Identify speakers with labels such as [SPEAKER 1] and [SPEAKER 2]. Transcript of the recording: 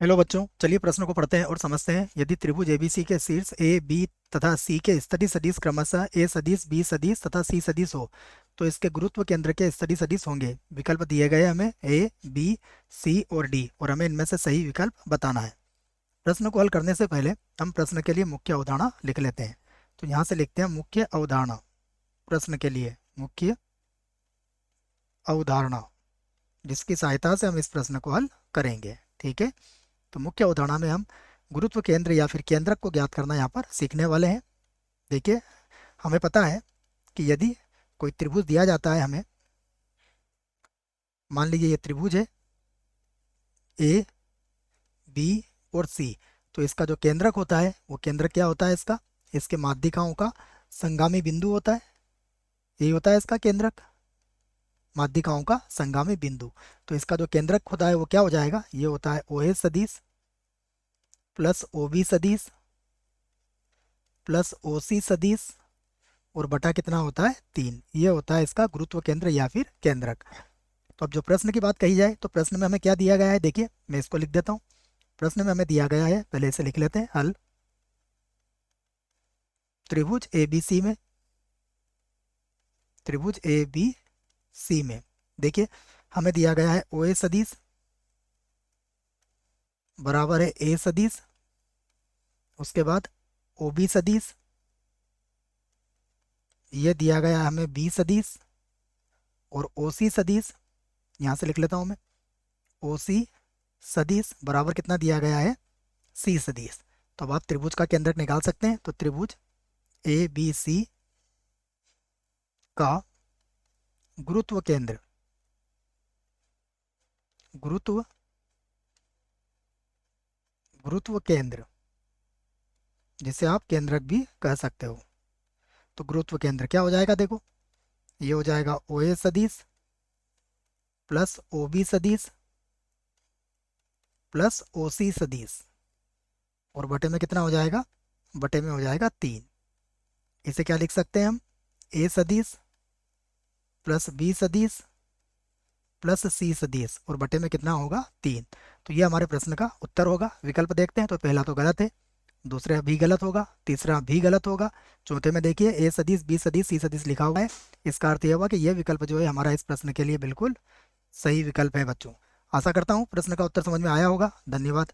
[SPEAKER 1] Hello बच्चों, चलिए प्रश्न को पढ़ते हैं और समझते हैं। यदि त्रिभुज एबीसी के शीर्ष ए बी तथा सी के स्थिति सदिश क्रमशः ए सदिश बी सदिश तथा सी सदिश हो तो इसके गुरुत्व केंद्र के स्थिति सदिश होंगे। विकल्प दिए गए हमें ए बी सी और डी, और हमें इनमें से सही विकल्प बताना है। प्रश्न को हल करने से पहले हम प्रश्न के लिए मुख्य अवधारणा लिख लेते हैं। तो यहाँ से लिखते हैं मुख्य अवधारणा। प्रश्न के लिए मुख्य अवधारणा, जिसकी सहायता से हम इस प्रश्न को हल करेंगे। ठीक है, तो मुख्य अवधारणा में हम गुरुत्व केंद्र या फिर केंद्रक को ज्ञात करना यहाँ पर सीखने वाले हैं। देखिए, हमें पता है कि यदि कोई त्रिभुज दिया जाता है हमें, मान लीजिए ये त्रिभुज है ए बी और सी, तो इसका जो केंद्रक होता है वो केंद्रक क्या होता है इसका, इसके माध्यिकाओं का संगामी बिंदु होता है। यही होता है इसका केंद्रक, माध्यिकाओं का संगामी बिंदु। तो इसका जो केंद्रक होता है वो क्या हो जाएगा, ये होता है ओ ए सदिश प्लस ओ बी सदिश प्लस ओ सी सदिश और बटा कितना होता है 3। ये होता है इसका गुरुत्व केंद्र या फिर केंद्रक। तो अब जो प्रश्न की बात कही जाए तो प्रश्न में हमें क्या दिया गया है, देखिए मैं इसको लिख देता हूँ। प्रश्न में हमें दिया गया है, पहले इसे लिख लेते हैं, हल। त्रिभुज ए बी सी में, त्रिभुज ए बी सी में देखिए हमें दिया गया है ओ ए सदिश बराबर है ए सदिश, उसके बाद ओ बी सदिश, ये दिया गया है हमें बी सदिश, और ओ सी सदिश, यहाँ से लिख लेता हूँ मैं, ओ सी सदिश बराबर कितना दिया गया है, सी सदिश। तो अब आप त्रिभुज का केंद्रक निकाल सकते हैं। तो त्रिभुज ए बी सी का गुरुत्व केंद्र, गुरुत्व गुरुत्व केंद्र, जिसे आप केंद्रक भी कह सकते हो। तो गुरुत्व केंद्र क्या हो जाएगा, देखो ये हो जाएगा ओ ए सदिश प्लस ओ बी सदिश प्लस ओ सी सदिश, और बटे में कितना हो जाएगा, बटे में हो जाएगा 3। इसे क्या लिख सकते हैं हम, ए सदिश प्लस बी सदिश प्लस सी सदिश, और बटे में कितना होगा 3। तो ये हमारे प्रश्न का उत्तर होगा। विकल्प देखते हैं, तो पहला तो गलत है, दूसरा भी गलत होगा, तीसरा भी गलत होगा, चौथे में देखिए ए सदिश बी सदिश सी सदिश लिखा हुआ है। इसका अर्थ यह हुआ कि यह विकल्प जो है हमारा इस प्रश्न के लिए बिल्कुल सही विकल्प है बच्चों। आशा करता हूँ प्रश्न का उत्तर समझ में आया होगा। धन्यवाद।